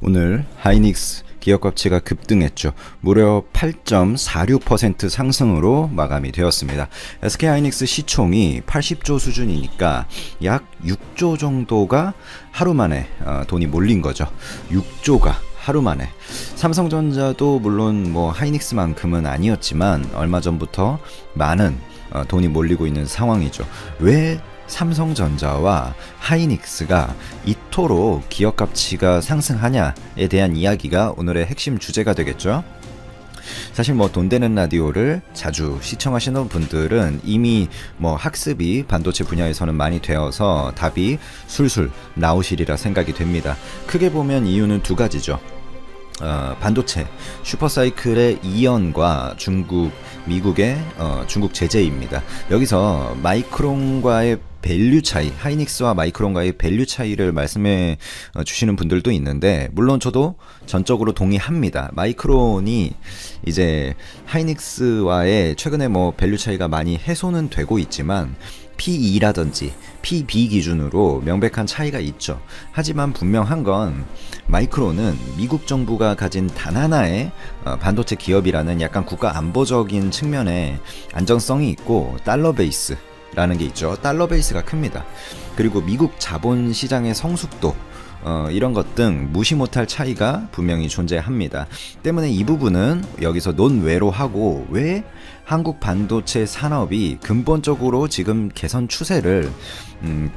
오늘 하이닉스 기업 가치가 급등했죠. 무려 8.46% 상승으로 마감이 되었습니다. SK 하이닉스 시총이 80조 수준이니까 약 6조 정도가 하루 만에 돈이 몰린 거죠. 6조가 하루 만에. 삼성전자도 물론 뭐 하이닉스만큼은 아니었지만 얼마 전부터 많은 돈이 몰리고 있는 상황이죠. 왜 삼성전자와 하이닉스가 이토록 기업 가치가 상승하냐에 대한 이야기가 오늘의 핵심 주제가 되겠죠. 사실 뭐 돈 되는 라디오를 자주 시청하시는 분들은 이미 뭐 학습이 반도체 분야에서는 많이 되어서 답이 술술 나오시리라 생각이 됩니다. 크게 보면 이유는 두 가지죠. 반도체 슈퍼사이클의 이연과 미국의 중국 제재입니다. 여기서 마이크론과의 밸류 차이, 하이닉스와 마이크론과의 밸류 차이를 말씀해 주시는 분들도 있는데, 물론 저도 전적으로 동의합니다. 마이크론이 이제 하이닉스와의 최근에 뭐 밸류 차이가 많이 해소는 되고 있지만 P2라든지 PB 기준으로 명백한 차이가 있죠. 하지만 분명한 건 마이크론은 미국 정부가 가진 단 하나의 반도체 기업이라는 약간 국가 안보적인 측면에 안정성이 있고 달러 베이스 라는 게 있죠. 달러 베이스가 큽니다. 그리고 미국 자본 시장의 성숙도 이런 것 등 무시 못할 차이가 분명히 존재합니다. 때문에 이 부분은 여기서 논외로 하고, 왜 한국 반도체 산업이 근본적으로 지금 개선 추세를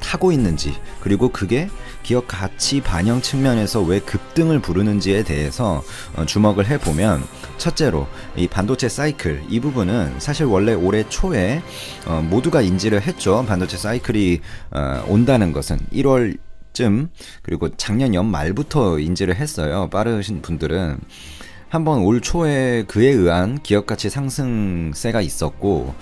타고 있는지, 그리고 그게 기업 가치 반영 측면에서 왜 급등을 부르는지에 대해서 주목을 해보면, 첫째로 이 반도체 사이클, 이 부분은 사실 원래 올해 초에 모두가 인지를 했죠. 반도체 사이클이 온다는 것은 1월 그리고 작년 연말부터 인지를 했어요. 빠르신 분들은 한번 올 초에 그에 의한 기업가치 상승세가 있었고,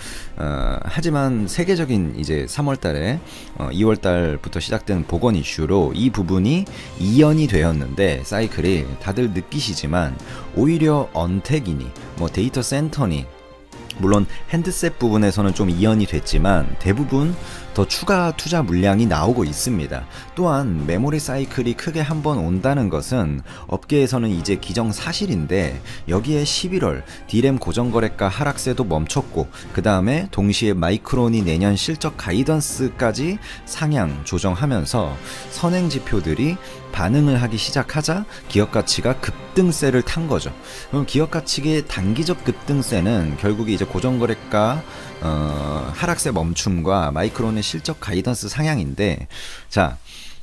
하지만 세계적인 이제 3월달에 2월달부터 시작된 보건 이슈로 이 부분이 이연이 되었는데, 사이클이 다들 느끼시지만 오히려 언택이니 뭐 데이터 센터니, 물론 핸드셋 부분에서는 좀 이연이 됐지만 대부분 더 추가 투자 물량이 나오고 있습니다. 또한 메모리 사이클이 크게 한번 온다는 것은 업계에서는 이제 기정사실인데, 여기에 11월 D램 고정거래가 하락세도 멈췄고, 그 다음에 동시에 마이크론이 내년 실적 가이던스까지 상향 조정하면서 선행 지표들이 반응을 하기 시작하자 기업 가치가 급등세를 탄 거죠. 그럼 기업 가치의 단기적 급등세는 결국 이제 고정거래가 하락세 멈춤과 마이크론의 실적 가이던스 상향인데, 자,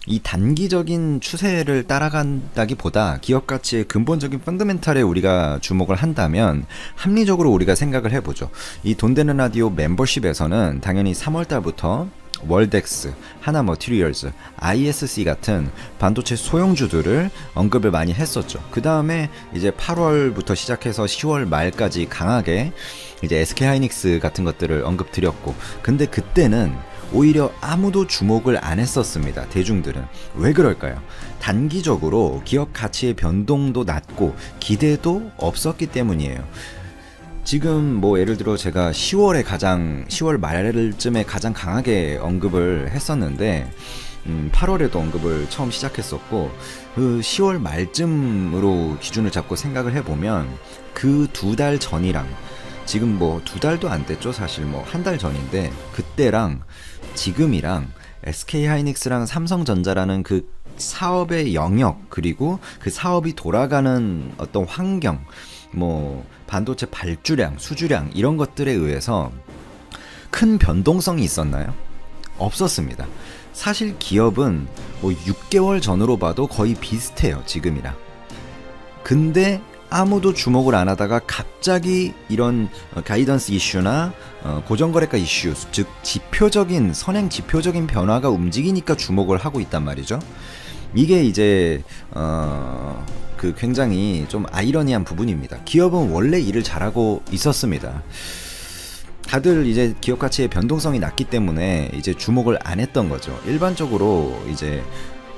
이 단기적인 추세를 따라간다기보다 기업 가치의 근본적인 펀더멘탈에 우리가 주목을 한다면 합리적으로 우리가 생각을 해보죠. 이 돈 되는 라디오 멤버십에서는 당연히 3월달부터 월덱스, 하나머티리얼즈, ISC 같은 반도체 소형주들을 언급을 많이 했었죠. 그 다음에 이제 8월부터 시작해서 10월 말까지 강하게 이제 SK 하이닉스 같은 것들을 언급드렸고, 근데 그때는 오히려 아무도 주목을 안 했었습니다. 대중들은. 왜 그럴까요? 단기적으로 기업 가치의 변동도 낮고 기대도 없었기 때문이에요. 지금 뭐 예를 들어 제가 10월 말쯤에 가장 강하게 언급을 했었는데, 8월에도 언급을 처음 시작했었고, 그 10월 말쯤으로 기준을 잡고 생각을 해보면 그 2달 전이랑 지금 뭐 2달도 안 됐죠. 사실 뭐 1달 전인데, 그때랑 지금이랑 SK 하이닉스랑 삼성전자라는 그 사업의 영역, 그리고 그 사업이 돌아가는 어떤 환경, 뭐 반도체 발주량, 수주량 이런 것들에 의해서 큰 변동성이 있었나요? 없었습니다. 사실 기업은 뭐 6개월 전으로 봐도 거의 비슷해요, 지금이랑. 근데 아무도 주목을 안 하다가 갑자기 이런 가이던스 이슈나 고정거래가 이슈, 즉 지표적인 선행 지표적인 변화가 움직이니까 주목을 하고 있단 말이죠. 이게 이제 그 굉장히 좀 아이러니한 부분입니다. 기업은 원래 일을 잘하고 있었습니다. 다들 이제 기업 가치의 변동성이 낮기 때문에 이제 주목을 안 했던 거죠. 일반적으로 이제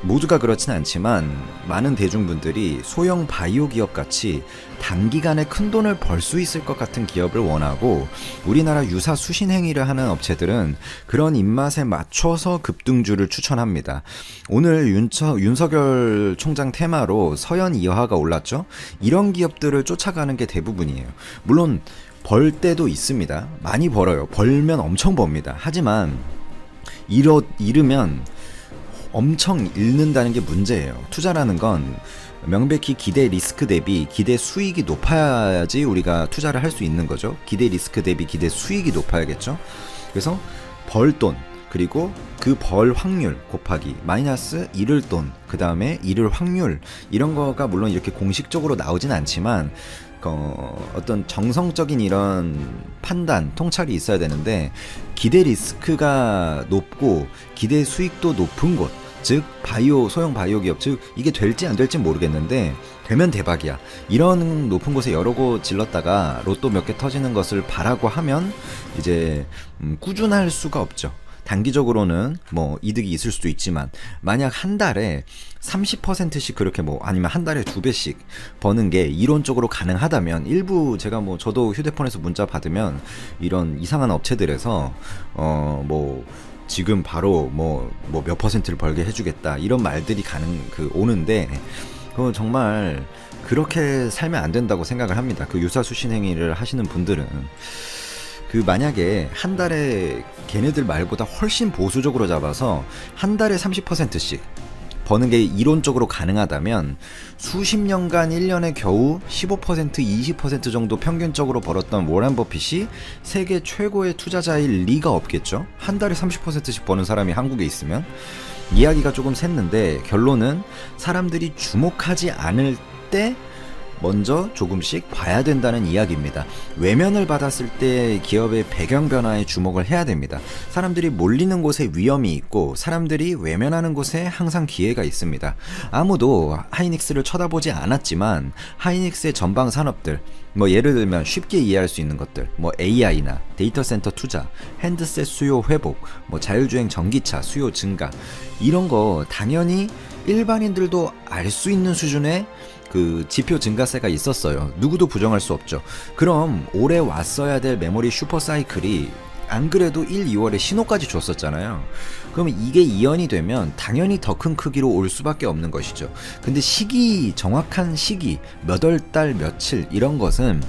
모두가 그렇진 않지만 많은 대중분들이 소형 바이오 기업 같이 단기간에 큰 돈을 벌 수 있을 것 같은 기업을 원하고, 우리나라 유사 수신 행위를 하는 업체들은 그런 입맛에 맞춰서 급등주를 추천합니다. 오늘 윤석열 총장 테마로 서현 이화가 올랐죠. 이런 기업들을 쫓아가는 게 대부분이에요. 물론 벌 때도 있습니다. 많이 벌어요. 벌면 엄청 법니다. 하지만 잃으면 엄청 잃는다는 게 문제예요. 투자라는 건 명백히 기대 리스크 대비 기대 수익이 높아야지 우리가 투자를 할 수 있는 거죠. 기대 리스크 대비 기대 수익이 높아야겠죠. 그래서 벌 돈, 그리고 그 벌 확률 곱하기 마이너스 잃을 돈, 그 다음에 잃을 확률, 이런 거가 물론 이렇게 공식적으로 나오진 않지만 어떤 정성적인 이런 판단, 통찰이 있어야 되는데, 기대 리스크가 높고 기대 수익도 높은 곳, 즉 소형 바이오 기업, 즉 이게 될지 안 될지 모르겠는데 되면 대박이야, 이런 높은 곳에 여러 곳 질렀다가 로또 몇 개 터지는 것을 바라고 하면 이제 꾸준할 수가 없죠. 단기적으로는 뭐 이득이 있을 수도 있지만, 만약 한 달에 30%씩 그렇게 아니면 한 달에 2배씩 버는 게 이론적으로 가능하다면, 일부 제가 저도 휴대폰에서 문자 받으면 이런 이상한 업체들에서 지금 바로 몇 퍼센트를 벌게 해주겠다, 이런 말들이 오는데, 그거 정말 그렇게 살면 안 된다고 생각을 합니다. 그 유사수신 행위를 하시는 분들은 만약에 한 달에 걔네들 말보다 훨씬 보수적으로 잡아서 한 달에 30%씩 버는 게 이론적으로 가능하다면, 수십 년간 1년에 겨우 15%, 20% 정도 평균적으로 벌었던 워런 버핏이 세계 최고의 투자자일 리가 없겠죠. 한 달에 30%씩 버는 사람이 한국에 있으면. 이야기가 조금 샜는데 결론은 사람들이 주목하지 않을 때 먼저 조금씩 봐야 된다는 이야기입니다. 외면을 받았을 때 기업의 배경 변화에 주목을 해야 됩니다. 사람들이 몰리는 곳에 위험이 있고, 사람들이 외면하는 곳에 항상 기회가 있습니다. 아무도 하이닉스를 쳐다보지 않았지만 하이닉스의 전방 산업들, 예를 들면 쉽게 이해할 수 있는 것들, AI나 데이터 센터 투자, 핸드셋 수요 회복, 자율주행 전기차 수요 증가, 이런 거 당연히 일반인들도 알 수 있는 수준의 그 지표 증가세가 있었어요. 누구도 부정할 수 없죠. 그럼 올해 왔어야 될 메모리 슈퍼 사이클이 안 그래도 1, 2월에 신호까지 줬었잖아요. 그러면 이게 이연이 되면 당연히 더 큰 크기로 올 수밖에 없는 것이죠. 근데 정확한 시기, 몇 월 달 며칠, 이런 것은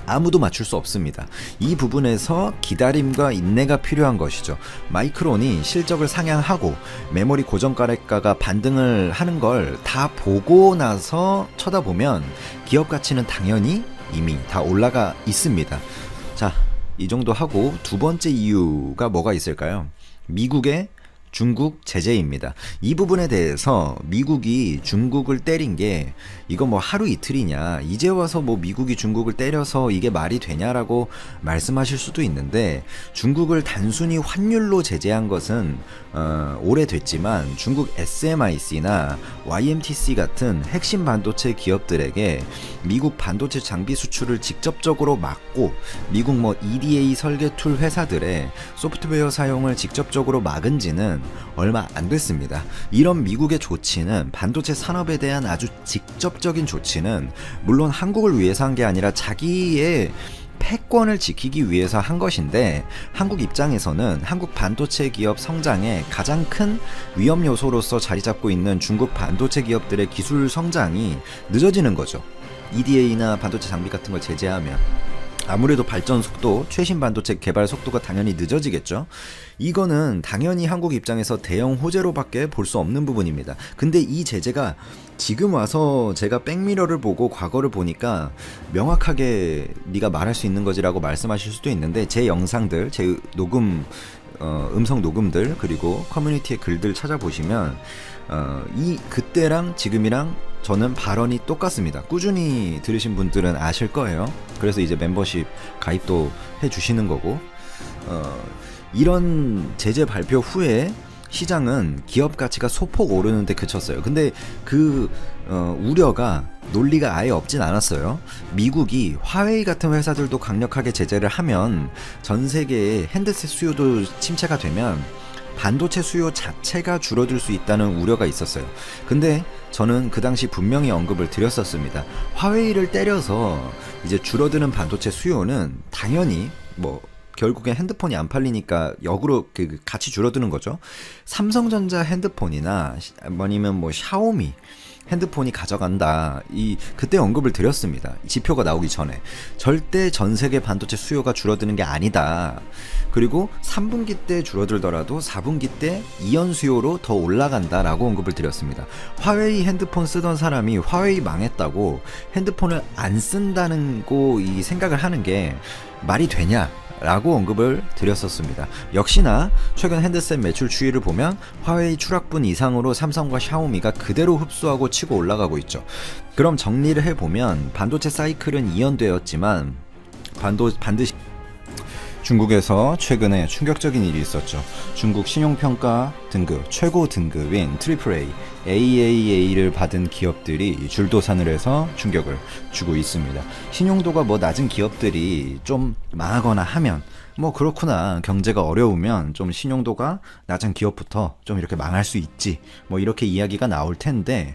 아무도 맞출 수 없습니다. 이 부분에서 기다림과 인내가 필요한 것이죠. 마이크론이 실적을 상향하고 메모리 고정가래가가 반등을 하는 걸 다 보고 나서 쳐다보면 기업 가치는 당연히 이미 다 올라가 있습니다. 자, 이 정도 하고 두 번째 이유가 뭐가 있을까요? 미국의 중국 제재입니다. 이 부분에 대해서 미국이 중국을 때린 게 이거 하루 이틀이냐, 이제 와서 미국이 중국을 때려서 이게 말이 되냐라고 말씀하실 수도 있는데, 중국을 단순히 환율로 제재한 것은 오래됐지만 중국 SMIC나 YMTC 같은 핵심 반도체 기업들에게 미국 반도체 장비 수출을 직접적으로 막고, 미국 EDA 설계 툴 회사들의 소프트웨어 사용을 직접적으로 막은 지는 얼마 안 됐습니다. 이런 미국의 조치는, 반도체 산업에 대한 아주 직접적인 조치는 물론 한국을 위해서 한 게 아니라 자기의 패권을 지키기 위해서 한 것인데, 한국 입장에서는 한국 반도체 기업 성장의 가장 큰 위험 요소로서 자리 잡고 있는 중국 반도체 기업들의 기술 성장이 늦어지는 거죠. EDA나 반도체 장비 같은 걸 제재하면 아무래도 발전 속도, 최신 반도체 개발 속도가 당연히 늦어지겠죠. 이거는 당연히 한국 입장에서 대형 호재로밖에 볼 수 없는 부분입니다. 근데 이 제재가 지금 와서 제가 백미러를 보고 과거를 보니까 명확하게 네가 말할 수 있는 거지라고 말씀하실 수도 있는데, 제 영상들, 제 음성 녹음들, 그리고 커뮤니티의 글들 찾아보시면 그때랑 지금이랑 저는 발언이 똑같습니다. 꾸준히 들으신 분들은 아실 거예요. 그래서 이제 멤버십 가입도 해주시는 거고, 이런 제재 발표 후에 시장은 기업 가치가 소폭 오르는데 그쳤어요. 근데 우려가, 논리가 아예 없진 않았어요. 미국이 화웨이 같은 회사들도 강력하게 제재를 하면, 전 세계의 핸드셋 수요도 침체가 되면 반도체 수요 자체가 줄어들 수 있다는 우려가 있었어요. 근데 저는 그 당시 분명히 언급을 드렸었습니다. 화웨이를 때려서 이제 줄어드는 반도체 수요는 당연히 뭐 결국엔 핸드폰이 안 팔리니까 역으로 같이 줄어드는 거죠. 삼성전자 핸드폰이나 아니면 뭐 샤오미 핸드폰이 가져간다. 그때 언급을 드렸습니다. 지표가 나오기 전에. 절대 전 세계 반도체 수요가 줄어드는 게 아니다. 그리고 3분기 때 줄어들더라도 4분기 때 이연 수요로 더 올라간다라고 언급을 드렸습니다. 화웨이 핸드폰 쓰던 사람이 화웨이 망했다고 핸드폰을 안 쓴다는 이 생각을 하는 게 말이 되냐? 라고 언급을 드렸었습니다. 역시나 최근 핸드셋 매출 추이를 보면 화웨이 추락분 이상으로 삼성과 샤오미가 그대로 흡수하고 치고 올라가고 있죠. 그럼 정리를 해보면 반도체 사이클은 이연되었지만 반드시 중국에서 최근에 충격적인 일이 있었죠. 중국 신용평가 등급 최고 등급인 AAA, AAA를 받은 기업들이 줄도산을 해서 충격을 주고 있습니다. 신용도가 낮은 기업들이 좀 망하거나 하면 그렇구나, 경제가 어려우면 좀 신용도가 낮은 기업부터 좀 이렇게 망할 수 있지, 이렇게 이야기가 나올 텐데,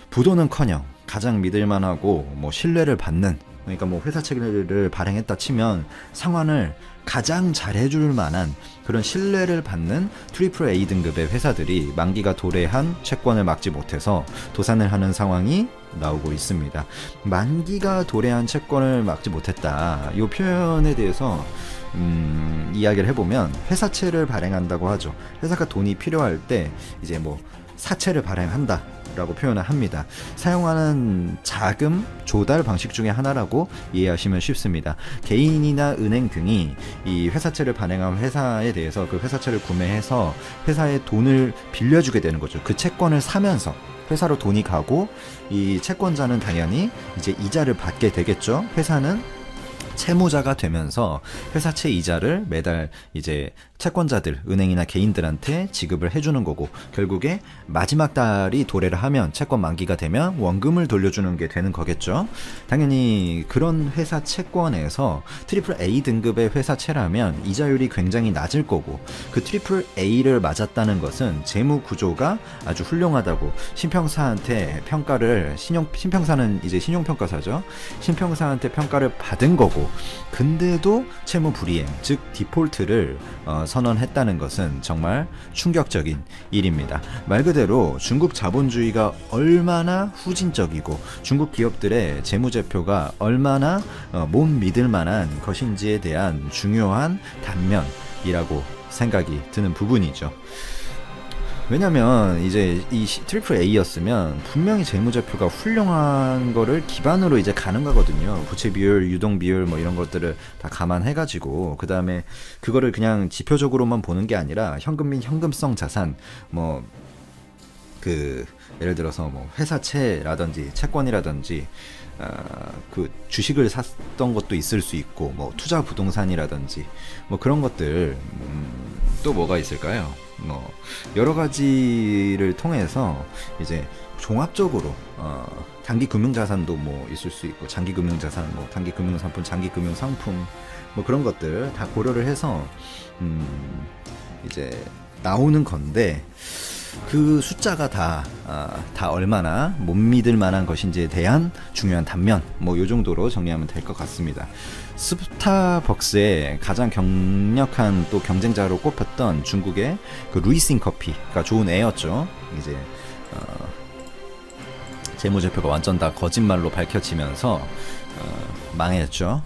부도는커녕 가장 믿을만하고 신뢰를 받는, 그러니까 회사채를 발행했다 치면 상환을 가장 잘해줄 만한 그런 신뢰를 받는 AAA 등급의 회사들이 만기가 도래한 채권을 막지 못해서 도산을 하는 상황이 나오고 있습니다. 만기가 도래한 채권을 막지 못했다, 이 표현에 대해서 이야기를 해보면 회사채를 발행한다고 하죠. 회사가 돈이 필요할 때 이제 사채를 발행한다 라고 표현을 합니다. 사용하는 자금 조달 방식 중에 하나라고 이해하시면 쉽습니다. 개인이나 은행 등이 이 회사채를 발행한 회사에 대해서 그 회사채를 구매해서 회사에 돈을 빌려주게 되는 거죠. 그 채권을 사면서 회사로 돈이 가고, 이 채권자는 당연히 이제 이자를 받게 되겠죠. 회사는 채무자가 되면서 회사채 이자를 매달 이제 채권자들, 은행이나 개인들한테 지급을 해주는 거고, 결국에 마지막 달이 도래를 하면 채권 만기가 되면 원금을 돌려주는 게 되는 거겠죠. 당연히 그런 회사 채권에서 AAA 등급의 회사채라면 이자율이 굉장히 낮을 거고, 그 AAA를 맞았다는 것은 재무 구조가 아주 훌륭하다고 신평사한테 평가를, 신평사는 이제 신용평가사죠. 신평사한테 평가를 받은 거고, 근데도 채무 불이행, 즉 디폴트를 선언했다는 것은 정말 충격적인 일입니다. 말 그대로 중국 자본주의가 얼마나 후진적이고 중국 기업들의 재무제표가 얼마나 못 믿을 만한 것인지에 대한 중요한 단면이라고 생각이 드는 부분이죠. 왜냐면 이제 이 AAA였으면 분명히 재무제표가 훌륭한 거를 기반으로 이제 가는 거거든요. 부채 비율, 유동 비율 이런 것들을 다 감안해가지고, 그 다음에 그거를 그냥 지표적으로만 보는 게 아니라 현금 및 현금성 자산, 예를 들어서 회사채라든지 채권이라든지 그 주식을 샀던 것도 있을 수 있고, 투자 부동산이라든지 그런 것들, 또 뭐가 있을까요? 여러 가지를 통해서 이제 종합적으로 단기 금융자산도 있을 수 있고, 장기 금융자산, 단기 금융상품, 장기 금융상품 그런 것들 다 고려를 해서 이제 나오는 건데, 그 숫자가 다 얼마나 못 믿을 만한 것인지에 대한 중요한 단면, 요 정도로 정리하면 될 것 같습니다. 스타벅스의 가장 강력한 또 경쟁자로 꼽혔던 중국의 그 루이싱 커피가 좋은 애였죠. 이제 재무제표가 완전 다 거짓말로 밝혀지면서 망했죠.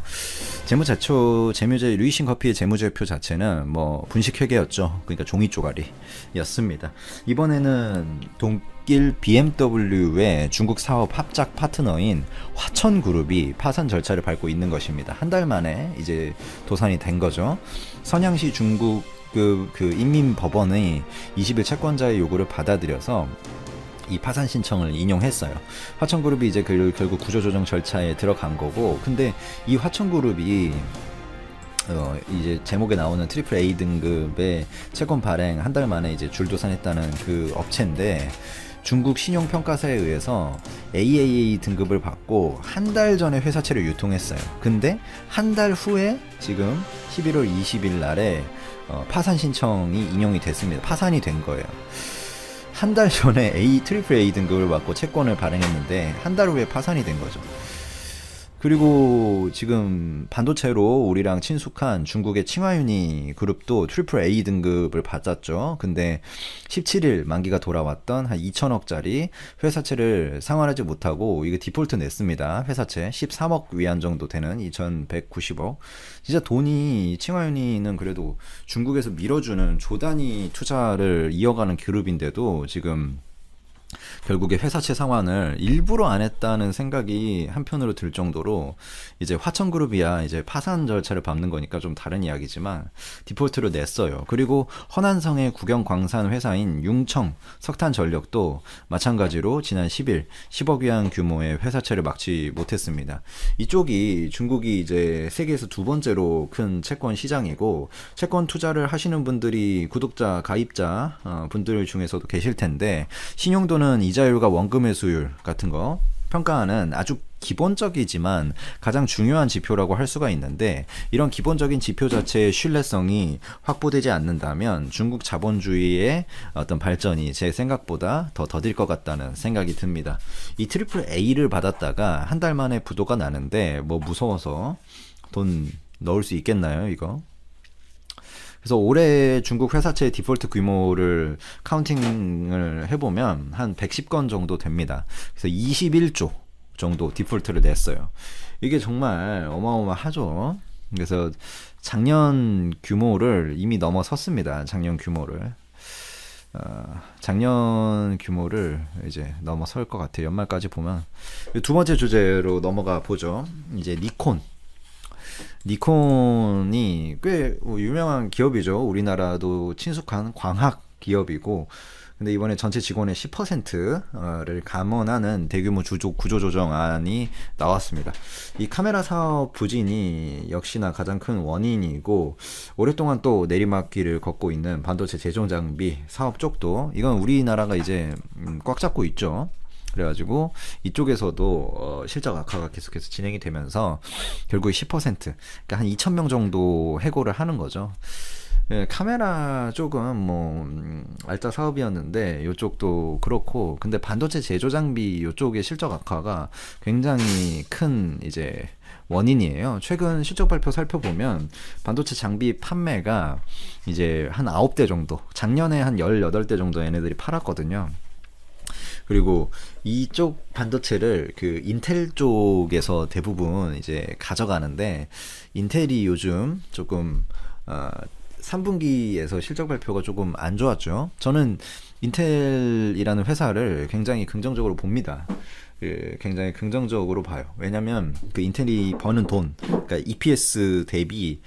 루이싱 커피의 재무제표 자체는 분식회계였죠. 그러니까 종이 쪼가리였습니다. 이번에는 독일 BMW의 중국 사업 합작 파트너인 화천그룹이 파산 절차를 밟고 있는 것입니다. 한 달 만에 이제 도산이 된 거죠. 선양시 중국 그 인민법원의 20일 채권자의 요구를 받아들여서 이 파산 신청을 인용했어요. 화천그룹이 이제 결국 구조조정 절차에 들어간 거고, 근데 이 화천그룹이 이제 제목에 나오는 AAA 등급의 채권 발행 한 달 만에 이제 줄도산했다는 그 업체인데, 중국 신용평가사에 의해서 AAA 등급을 받고 한 달 전에 회사채를 유통했어요. 근데 한 달 후에 지금 11월 20일 날에 파산 신청이 인용이 됐습니다. 파산이 된 거예요. 한 달 전에 트리플 A 등급을 받고 채권을 발행했는데 한 달 후에 파산이 된 거죠. 그리고 지금 반도체로 우리랑 친숙한 중국의 칭화유니 그룹도 트리플 A 등급을 받았죠. 근데 17일 만기가 돌아왔던 한 2천억짜리 회사채를 상환하지 못하고 이거 디폴트 냈습니다. 회사채 13억 위안 정도 되는 2,190억. 진짜 돈이 칭화유니는 그래도 중국에서 밀어주는 조단위 투자를 이어가는 그룹인데도 지금 결국에 회사채 상환을 일부러 안 했다는 생각이 한편으로 들 정도로 이제 화천그룹이야 이제 파산 절차를 밟는 거니까 좀 다른 이야기지만 디폴트를 냈어요. 그리고 허난성의 국영광산 회사인 융청 석탄전력도 마찬가지로 지난 10일 10억 위안 규모의 회사채를 막지 못했습니다. 이쪽이 중국이 이제 세계에서 두 번째로 큰 채권 시장이고 채권 투자를 하시는 분들이 구독자 가입자 분들 중에서도 계실 텐데 신용도는 이자율과 원금 회수율 같은 거 평가하는 아주 기본적이지만 가장 중요한 지표라고 할 수가 있는데 이런 기본적인 지표 자체의 신뢰성이 확보되지 않는다면 중국 자본주의의 어떤 발전이 제 생각보다 더 더딜 것 같다는 생각이 듭니다. 이 트리플 A를 받았다가 한 달 만에 부도가 나는데 뭐 무서워서 돈 넣을 수 있겠나요 이거? 그래서 올해 중국 회사채 디폴트 규모를 카운팅을 해보면 한 110건 정도 됩니다. 그래서 21조 정도 디폴트를 냈어요. 이게 정말 어마어마하죠. 그래서 작년 규모를 이미 넘어섰습니다. 작년 규모를. 작년 규모를 이제 넘어설 것 같아요. 연말까지 보면. 두 번째 주제로 넘어가 보죠. 이제 니콘이 꽤 유명한 기업이죠. 우리나라도 친숙한 광학 기업이고 근데 이번에 전체 직원의 10%를 감원하는 대규모 구조조정안이 나왔습니다. 이 카메라 사업 부진이 역시나 가장 큰 원인이고 오랫동안 또 내리막길을 걷고 있는 반도체 제조 장비 사업 쪽도 이건 우리나라가 이제 꽉 잡고 있죠. 그래가지고 이쪽에서도 실적 악화가 계속해서 진행이 되면서 결국 10% 그러니까 한 2,000명 정도 해고를 하는 거죠. 예, 카메라 쪽은 뭐 알짜 사업이었는데 이쪽도 그렇고 근데 반도체 제조 장비 이쪽의 실적 악화가 굉장히 큰 이제 원인이에요. 최근 실적 발표 살펴보면 반도체 장비 판매가 이제 한 9대 정도 작년에 한 18대 정도 얘네들이 팔았거든요. 그리고 이쪽 반도체를 그 인텔 쪽에서 대부분 이제 가져가는데 인텔이 요즘 조금 3분기에서 실적 발표가 조금 안 좋았죠. 저는 인텔이라는 회사를 굉장히 긍정적으로 봅니다. 굉장히 긍정적으로 봐요. 왜냐면 그 인텔이 버는 돈, 그러니까 EPS 대비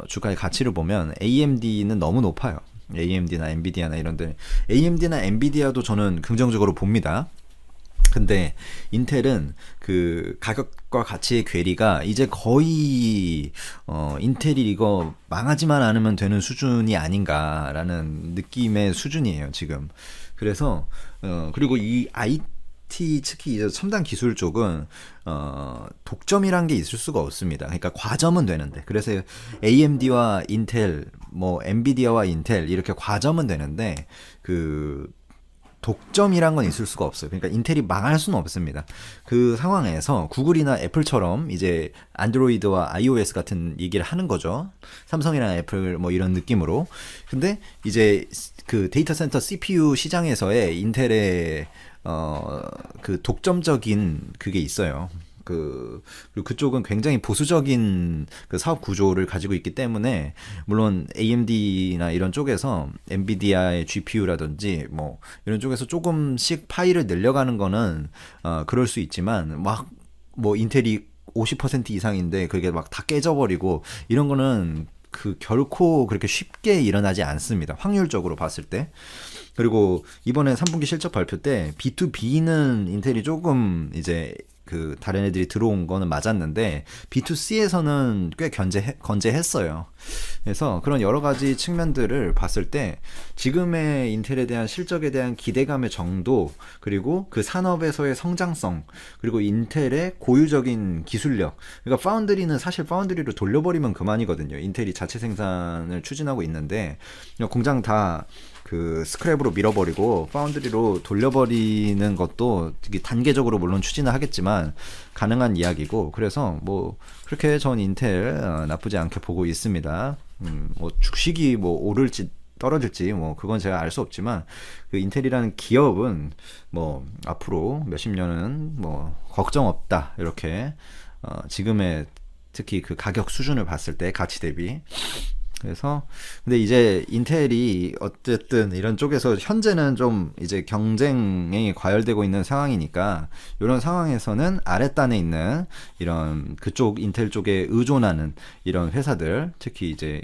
주가의 가치를 보면 AMD는 너무 높아요. AMD나 엔비디아나 이런데 AMD나 엔비디아도 저는 긍정적으로 봅니다. 근데 인텔은 그 가격과 가치의 괴리가 이제 거의 인텔이 이거 망하지만 않으면 되는 수준이 아닌가라는 느낌의 수준이에요 지금. 그래서 그리고 이 IT 특히 이제 첨단 기술 쪽은 독점이란 게 있을 수가 없습니다. 그러니까 과점은 되는데 그래서 AMD와 인텔 뭐 엔비디아와 인텔 이렇게 과점은 되는데 그 독점이란 건 있을 수가 없어요. 그러니까 인텔이 망할 수는 없습니다. 그 상황에서 구글이나 애플처럼 이제 안드로이드와 iOS 같은 얘기를 하는 거죠. 삼성이나 애플 뭐 이런 느낌으로. 근데 이제 그 데이터 센터 CPU 시장에서의 인텔의 그 독점적인 그게 있어요. 그리고 그쪽은 굉장히 보수적인 그 사업 구조를 가지고 있기 때문에 물론 AMD나 이런 쪽에서 엔비디아의 GPU라든지 뭐 이런 쪽에서 조금씩 파일을 늘려가는 거는 그럴 수 있지만 막 뭐 인텔이 50% 이상인데 그게 막 다 깨져버리고 이런 거는 그 결코 그렇게 쉽게 일어나지 않습니다. 확률적으로 봤을 때. 그리고 이번에 3분기 실적 발표 때 B2B는 인텔이 조금 이제 그 다른 애들이 들어온 거는 맞았는데 B2C에서는 꽤 건재했어요. 그래서 그런 여러 가지 측면들을 봤을 때 지금의 인텔에 대한 실적에 대한 기대감의 정도, 그리고 그 산업에서의 성장성, 그리고 인텔의 고유적인 기술력. 그러니까 파운드리는 사실 파운드리로 돌려버리면 그만이거든요. 인텔이 자체 생산을 추진하고 있는데 공장 다 그 스크랩으로 밀어버리고 파운드리로 돌려버리는 것도 되게 단계적으로 물론 추진을 하겠지만 가능한 이야기고, 그래서 뭐 그렇게 전 인텔 나쁘지 않게 보고 있습니다. 뭐 주식이 뭐 오를지 떨어질지 뭐 그건 제가 알 수 없지만 그 인텔이라는 기업은 뭐 앞으로 몇십 년은 뭐 걱정 없다, 이렇게 지금의 특히 그 가격 수준을 봤을 때 가치 대비. 그래서 근데 이제 인텔이 어쨌든 이런 쪽에서 현재는 좀 이제 경쟁이 과열되고 있는 상황이니까 이런 상황에서는 아랫단에 있는 이런 그쪽 인텔 쪽에 의존하는 이런 회사들, 특히 이제